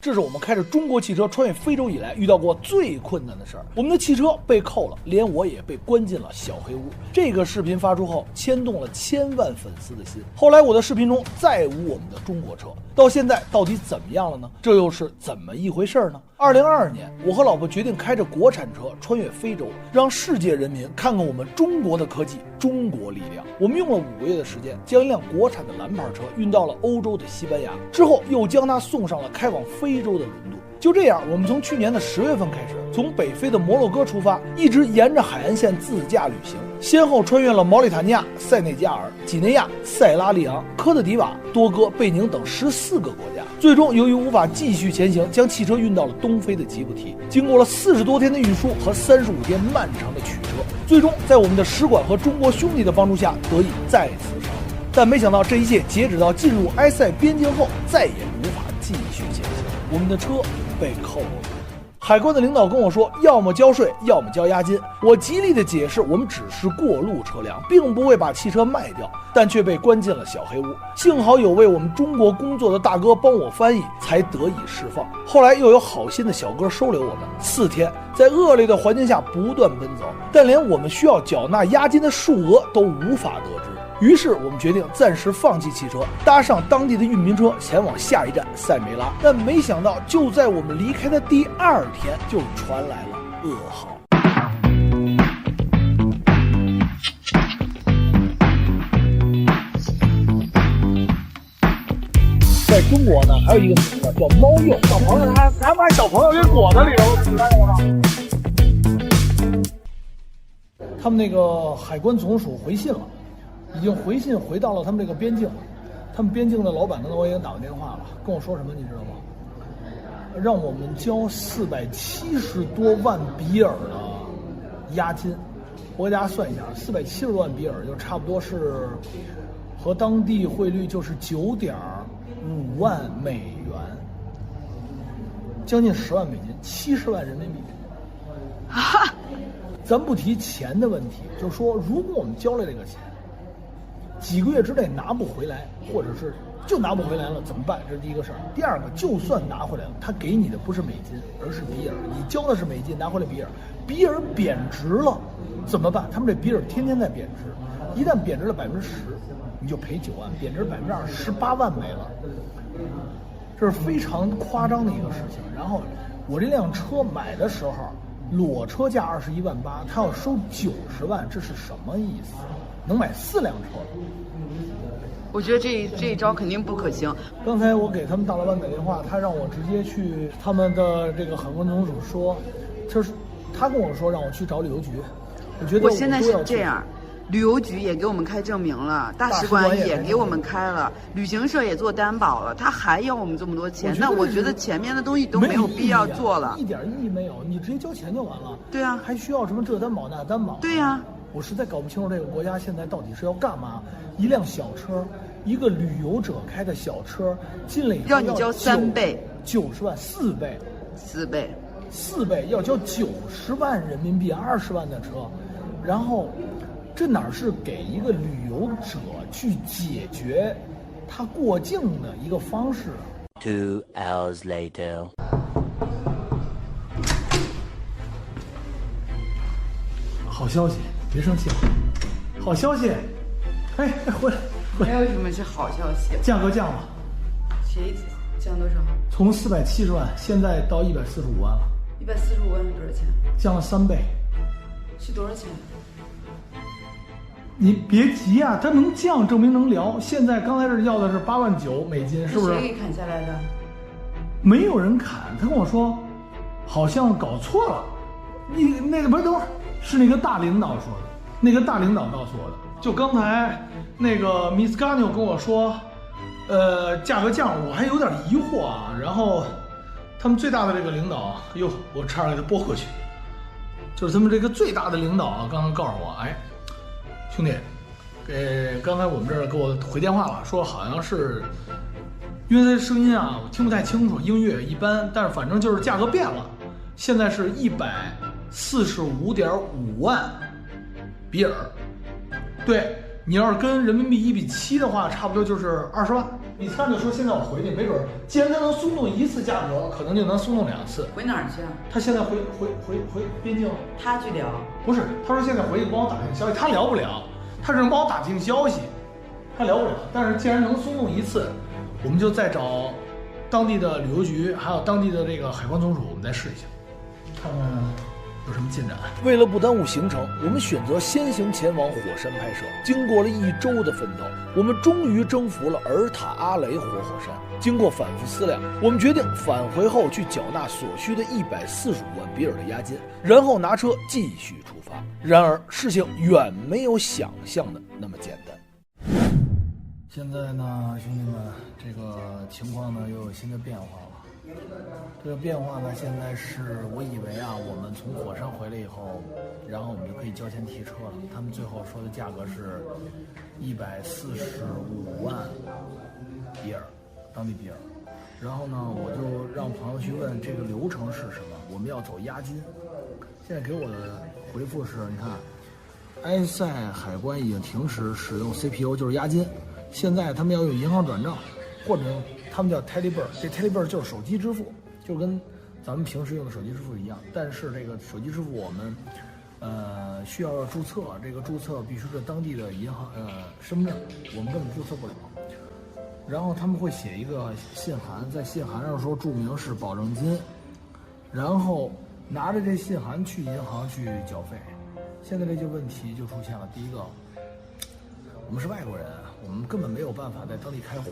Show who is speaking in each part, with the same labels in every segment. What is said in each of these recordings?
Speaker 1: 这是我们开着中国汽车穿越非洲以来遇到过最困难的事儿。我们的汽车被扣了，连我也被关进了小黑屋。这个视频发出后，牵动了千万粉丝的心。后来我的视频中再无我们的中国车，到现在到底怎么样了呢？这又是怎么一回事呢？2022年，我和老婆决定开着国产车穿越非洲，让世界人民看看我们中国的科技、中国力量。我们用了5个月的时间，将一辆国产的蓝牌车运到了欧洲的西班牙，之后又将它送上了开往非洲的轮渡。就这样，我们从去年的10月份开始，从北非的摩洛哥出发，一直沿着海岸线自驾旅行，先后穿越了毛里塔尼亚、塞内加尔、几内亚、塞拉利昂、科特迪瓦、多哥、贝宁等14个国家。最终，由于无法继续前行，将汽车运到了东非的吉布提。经过了40多天的运输和35天漫长的取车，最终在我们的使馆和中国兄弟的帮助下，得以再次上路。但没想到，这一切截止到进入埃塞边境后，再也无法继续前行。我们的车被扣了。海关的领导跟我说，要么交税，要么交押金。我极力的解释，我们只是过路车辆，并不会把汽车卖掉，但却被关进了小黑屋。幸好有为我们中国工作的大哥帮我翻译，才得以释放。后来又有好心的小哥收留我们，4天，在恶劣的环境下不断奔走，但连我们需要缴纳押金的数额都无法得知。于是我们决定暂时放弃汽车，搭上当地的运兵车前往下一站塞梅拉。但没想到，就在我们离开的第2天，就传来了噩耗。在中国呢，还有一个名字叫猫鼬，小朋友还把小朋友给裹在里头，知道吗？他们那个海关总署回信了。已经回信回到了他们这个边境，他们边境的老板刚才我已经打过电话了，跟我说什么你知道吗？让我们交470多万比尔的押金。我给大家算一下，470多万比尔就差不多是和当地汇率就是9.5万美元，将近10万美金，70万人民币。咱不提钱的问题，就是说如果我们交了这个钱，几个月之内拿不回来，或者是就拿不回来了，怎么办？这是第一个事儿。第二个，就算拿回来了，他给你的不是美金，而是比尔。你交的是美金，拿回来比尔，比尔贬值了，怎么办？他们这比尔天天在贬值，一旦贬值了10%，你就赔9万；贬值2%，18万没了。这是非常夸张的一个事情。然后我这辆车买的时候，裸车价21万8，他要收90万，这是什么意思？能买4辆车，
Speaker 2: 我觉得这一招肯定不可行。
Speaker 1: 刚才我给他们大老板打电话，他让我直接去他们的这个海关总署说，就是他跟我说让我去找旅游局。我觉得
Speaker 2: 我现在是这样，旅游局也给我们开证明了，大使馆也给我们开了，旅行社也做担保了，他还要我们这么多钱，那我觉得前面的东西都没有必要做了，
Speaker 1: 一点意义没有，你直接交钱就完了。
Speaker 2: 对啊，
Speaker 1: 还需要什么这担保那担保？
Speaker 2: 对啊。
Speaker 1: 我实在搞不清楚这个国家现在到底是要干嘛。一辆小车，一个旅游者开的小车进来以后
Speaker 2: 要你交3倍
Speaker 1: ，90万，4倍要交90万人民币，20万的车，然后这哪是给一个旅游者去解决他过境的一个方式
Speaker 3: ？2 hours later。
Speaker 1: 好消息。别生气，好消息！哎，回来！
Speaker 2: 没有什么是好消息。
Speaker 1: 价格降了，
Speaker 2: 谁降多少？
Speaker 1: 从470万现在到145万了。
Speaker 2: 145万是多少钱？
Speaker 1: 降了3倍。
Speaker 2: 是多少钱？
Speaker 1: 你别急啊，它能降证明能聊。现在刚才这要的是8万9美金，是不是？
Speaker 2: 谁给砍下来的？
Speaker 1: 没有人砍，他跟我说，好像搞错了。你那个不是，等会儿。是那个大领导说的，那个大领导告诉我的。就刚才那个 Miss Gano 跟我说，价格降了，我还有点疑惑啊。然后他们最大的这个领导，哟，我差点给他拨回去。就是他们这个最大的领导啊，刚刚告诉我，哎，兄弟，刚才我们这儿给我回电话了，说好像是因为他的声音啊，我听不太清楚，音乐一般，但是反正就是价格变了，现在是145.5万比尔。对，你要是跟人民币1比7的话，差不多就是20万。你看着说现在我回去，没准既然他能松动一次价格，可能就能松动2次。
Speaker 2: 回哪儿去啊？
Speaker 1: 他现在回边境了。
Speaker 2: 他去聊？
Speaker 1: 不是，他说现在回去帮我打听消息，他聊不了，他只能帮我打听消息，他聊不了。但是既然能松动一次，我们就再找当地的旅游局，还有当地的这个海关总署，我们再试一下，看看有什么进展。为了不耽误行程，我们选择先行前往火山拍摄。经过了1周的奋斗，我们终于征服了尔塔阿雷活火山。经过反复思量，我们决定返回后去缴纳所需的145万比尔的押金，然后拿车继续出发。然而，事情远没有想象的那么简单。现在呢，兄弟们，这个情况呢又有新的变化了。这个变化呢，现在是我以为啊，我们从火山回来以后，然后我们就可以交钱提车了。他们最后说的价格是145万比尔，当地比尔。然后呢，我就让朋友去问这个流程是什么，我们要走押金。现在给我的回复是，你看，埃塞海关已经停止使用 CPU， 就是押金。现在他们要用银行转账，或者他们叫 Telebird， 这 Telebird 就是手机支付，就跟咱们平时用的手机支付一样。但是这个手机支付我们需要注册，这个注册必须是当地的银行身份证，我们根本注册不了。然后他们会写一个信函，在信函上说注明是保证金，然后拿着这信函去银行去缴费。现在这些问题就出现了，第一个，我们是外国人，我们根本没有办法在当地开户，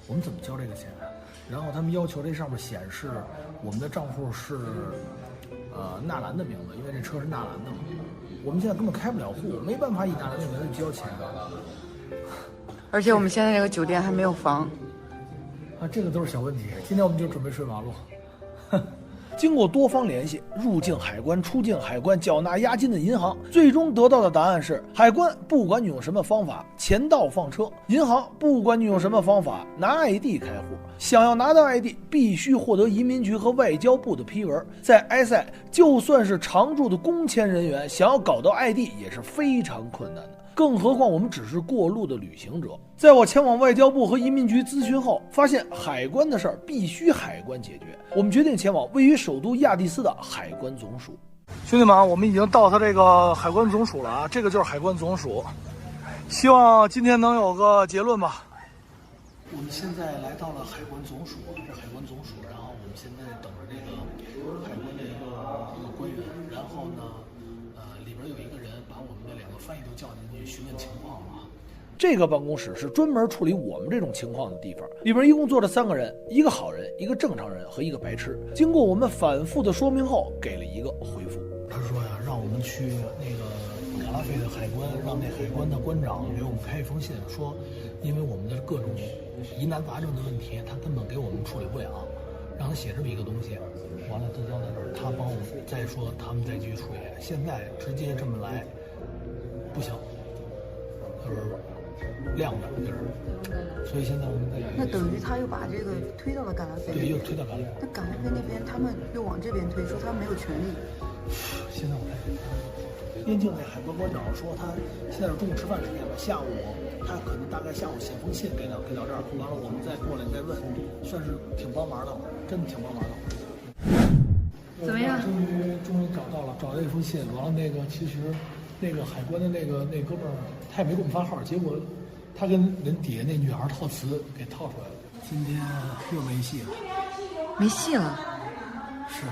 Speaker 1: 我们怎么交这个钱？然后他们要求这上面显示我们的账户是纳兰的名字，因为这车是纳兰的嘛。我们现在根本开不了户，没办法以纳兰的名字交钱啊。
Speaker 2: 而且我们现在这个酒店还没有房
Speaker 1: 啊，这个都是小问题。今天我们就准备睡马路。经过多方联系，入境海关、出境海关、缴纳押金的银行，最终得到的答案是：海关不管你用什么方法，钱到放车；银行不管你用什么方法，拿 ID 开户。想要拿到 ID， 必须获得移民局和外交部的批文。在埃塞，就算是常驻的工签人员，想要搞到 ID 也是非常困难的。更何况我们只是过路的旅行者。在我前往外交部和移民局咨询后，发现海关的事儿必须海关解决。我们决定前往位于首都亚的斯的海关总署。兄弟们，我们已经到他这个海关总署了啊，这个就是海关总署。希望今天能有个结论吧。我们现在来到了海关总署，这海关总署，然后我们现在等着这个海关的一个官员，然后呢，里边有一个人把我们的2个翻译都叫进去询问情况了。这个办公室是专门处理我们这种情况的地方，里边一共坐着3个人，一个好人，一个正常人和一个白痴。经过我们反复的说明后，给了一个回复。他说呀，让我们去那个卡拉菲的海关，让那海关的关长给我们开一封信，说因为我们的各种疑难杂症的问题，他根本给我们处理不了，让他写这么一个东西，完了他交在这儿，他帮我们再说，他们再继续处理。现在直接这么来不行，就是晾着，所以现在我们在
Speaker 4: 那等于他又把这个推到了嘎拉菲，
Speaker 1: 对，又推到嘎拉菲。
Speaker 4: 那嘎拉菲那边他们又往这边推，说他没有权利。
Speaker 1: 现在我看边境那海关关长说，他现在是中午吃饭时间了，下午他可能大概下午写封信给到这儿，完了我们再过来再问，算是挺帮忙的，真的挺帮忙的。
Speaker 4: 怎么样？
Speaker 1: 终于找到了一封信，完了那个其实那个海关的那哥们儿他也没给我们发号，结果他跟人底下那女孩套词给套出来了。今天又没戏了，
Speaker 4: 没戏了。
Speaker 1: 是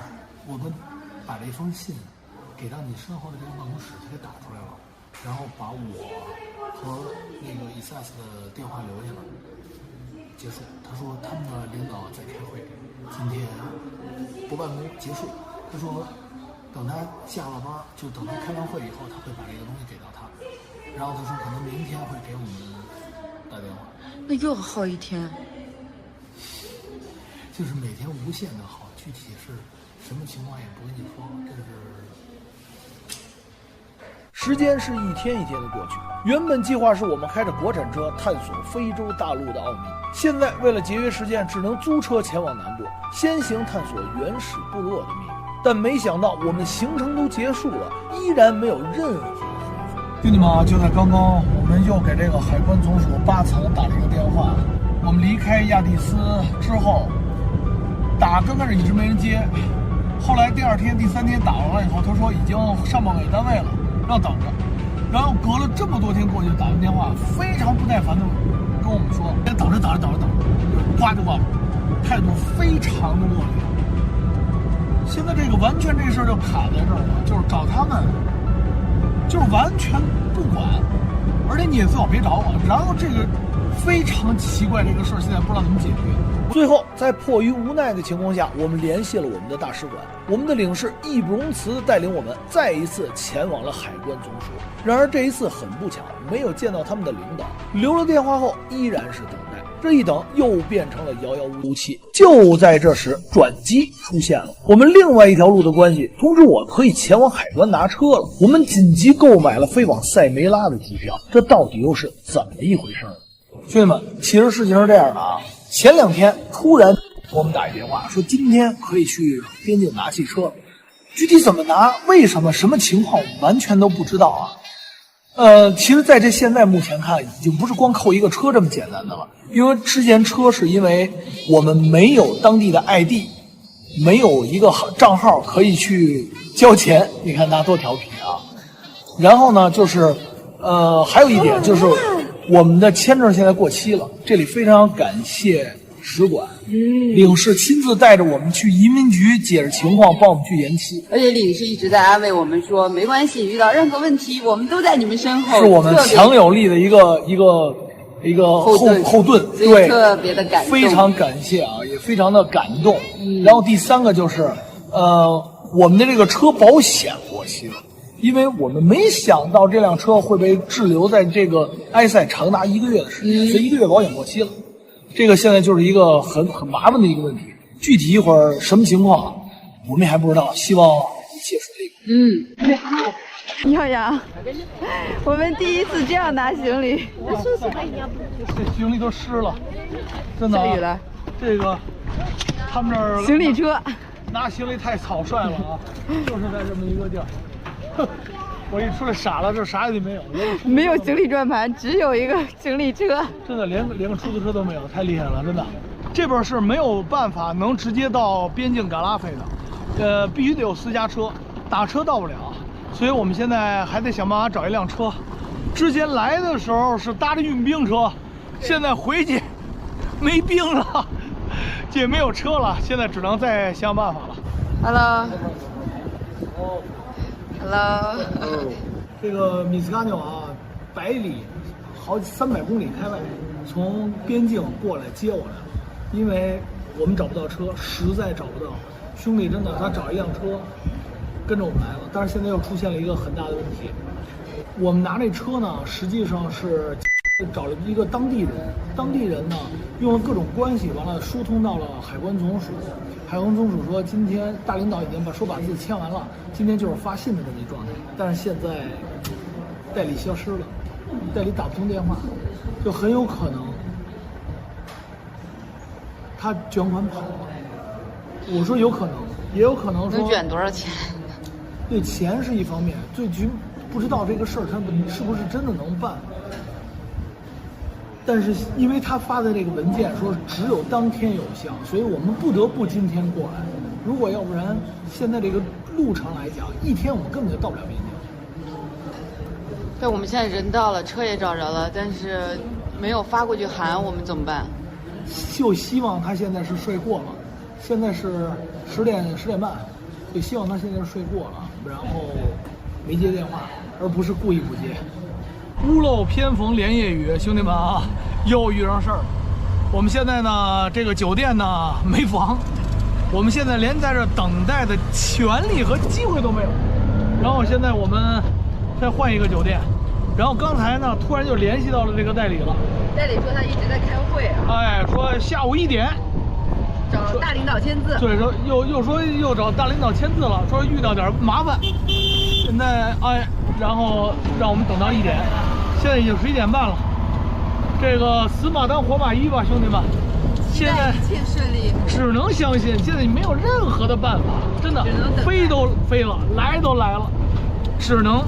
Speaker 1: 我们把这封信给到你身后的这个办公室，他给打出来了，然后把我和那个伊萨斯的电话留下了。结束，他说他们的领导在开会，今天不办公结束。他说等他下了班，就等他开完会以后，他会把这个东西给到他。然后他说可能明天会给我们打电话。
Speaker 4: 那又要耗一天。
Speaker 1: 就是每天无限的好，具体是什么情况也不跟你说，这是。时间是一天一天的过去，原本计划是我们开着国产车探索非洲大陆的奥秘，现在为了节约时间，只能租车前往南部，先行探索原始部落的秘密。但没想到我们行程都结束了，依然没有任何回复。兄弟们啊，就在刚刚，我们又给这个海关总署8层打了一个电话，我们离开亚的斯之后，刚开始一直没人接，后来第2天、第3天打完了以后，他说已经上报给单位了，要等着。然后隔了这么多天过去，打完电话，非常不耐烦的跟我们说：“等着，挂就挂了。”态度非常的恶劣。现在这个完全这事儿就卡在这儿了，就是找他们，就是完全不管，而且你也最好别找我。然后这个非常奇怪，这个事儿现在不知道怎么解决。最后，在迫于无奈的情况下，我们联系了我们的大使馆，我们的领事义不容辞地带领我们再一次前往了海关总署。然而这一次很不巧，没有见到他们的领导，留了电话后依然是等待。这一等又变成了遥遥无期。就在这时，转机出现了，我们另外一条路的关系通知我可以前往海关拿车了。我们紧急购买了飞往塞梅拉的机票，这到底又是怎么一回事呢？兄弟们，其实事情是这样的啊，前2天突然给我们打一电话，说今天可以去边境拿汽车，具体怎么拿、为什么、什么情况，我们完全都不知道啊。其实在这现在目前看，已经不是光扣一个车这么简单的了，因为之前车是因为我们没有当地的 ID， 没有一个账号可以去交钱，你看他多调皮啊。然后呢，就是还有一点就是我们的签证现在过期了，这里非常感谢使馆，领事亲自带着我们去移民局解释情况，帮我们去延期。
Speaker 2: 而且领事一直在安慰我们说，没关系，遇到任何问题，我们都在你们身后，
Speaker 1: 是我们强有力的一个后盾，对，
Speaker 2: 特别的感动，
Speaker 1: 非常感谢啊，也非常的感动。然后第3个就是，我们的这个车保险过期了。因为我们没想到这辆车会被滞留在这个埃塞长达1个月的时间，所以1个月保险过期了。这个现在就是一个很麻烦的一个问题，具体一会儿什么情况我们也还不知道，希望一切顺利。
Speaker 2: 你好呀，我们第一次这样拿行李，
Speaker 1: 这行李都湿了，真的。
Speaker 2: 下雨了，
Speaker 1: 这个他们这儿
Speaker 2: 行李车
Speaker 1: 拿行李太草率了啊，就是在这么一个地儿。我一出来傻了，这啥也没有，
Speaker 2: 没有行李转盘，只有一个行李车，
Speaker 1: 真的连个出租车都没有，太厉害了，真的。这边是没有办法能直接到边境嘎拉菲的，必须得有私家车，打车到不了，所以我们现在还得想办法找一辆车。之前来的时候是搭着运兵车，现在回去没兵了，也没有车了，现在只能再想办法了。Hello， 这个米斯卡纽啊，100里，好300公里开外，从边境过来接我来了，因为我们找不到车，实在找不到。兄弟真的，他找一辆车跟着我们来了，但是现在又出现了一个很大的问题。我们拿这车呢，实际上是找了一个当地人，当地人呢用了各种关系，完了疏通到了海关总署。海关总署说，今天大领导已经把字签完了，今天就是发信的这么一状态。但是现在代理消失了，代理打不通电话，就很有可能他卷款跑了。我说有可能，也有可能说
Speaker 2: 能卷多少钱？
Speaker 1: 对，钱是一方面，最局不知道这个事儿他是不是真的能办。但是因为他发的这个文件说只有当天有效，所以我们不得不今天过来。如果要不然，现在这个路程来讲，1天我们根本就到不了边境。
Speaker 2: 但我们现在人到了，车也找着了，但是没有发过去函，我们怎么办？
Speaker 1: 就希望他现在是睡过了，现在是10点半，就希望他现在是睡过了，然后没接电话，而不是故意不接。屋漏偏逢连夜雨，兄弟们啊，又遇上事儿了。我们现在呢，这个酒店呢没房，我们现在连在这等待的权利和机会都没有。然后现在我们再换一个酒店，然后刚才呢突然就联系到了这个代理了。
Speaker 2: 代理说他一直在开会啊。
Speaker 1: 哎，说下午1点
Speaker 2: 找大领导签字。
Speaker 1: 对，说又找大领导签字了，说遇到点麻烦。现在然后让我们等到1点，现在已经11点半了。这个死马当活马医吧，兄弟们。现在
Speaker 2: 一切顺利，
Speaker 1: 只能相信，现在没有任何的办法，真的，飞都飞了，来都来了，只能，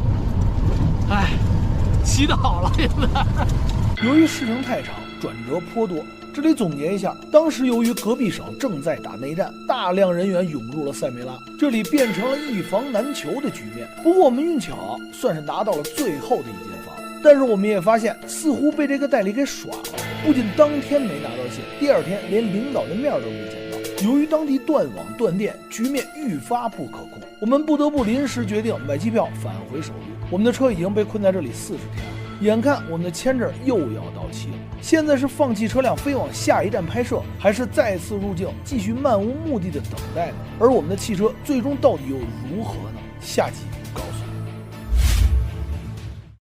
Speaker 1: 祈祷了。现在，由于事情太长，转折颇多，这里总结一下，当时由于隔壁省正在打内战，大量人员涌入了塞梅拉，这里变成了一房难求的局面。不过我们运气好，算是拿到了最后的一间房。但是我们也发现，似乎被这个代理给耍了，不仅当天没拿到信，第二天连领导的面都没见到。由于当地断网断电，局面愈发不可控，我们不得不临时决定买机票返回首都。我们的车已经被困在这里40天了。眼看我们的签证又要到期了，现在是放弃车辆飞往下一站拍摄，还是再次入境继续漫无目的的等待呢？而我们的汽车最终到底又如何呢？下集告诉你。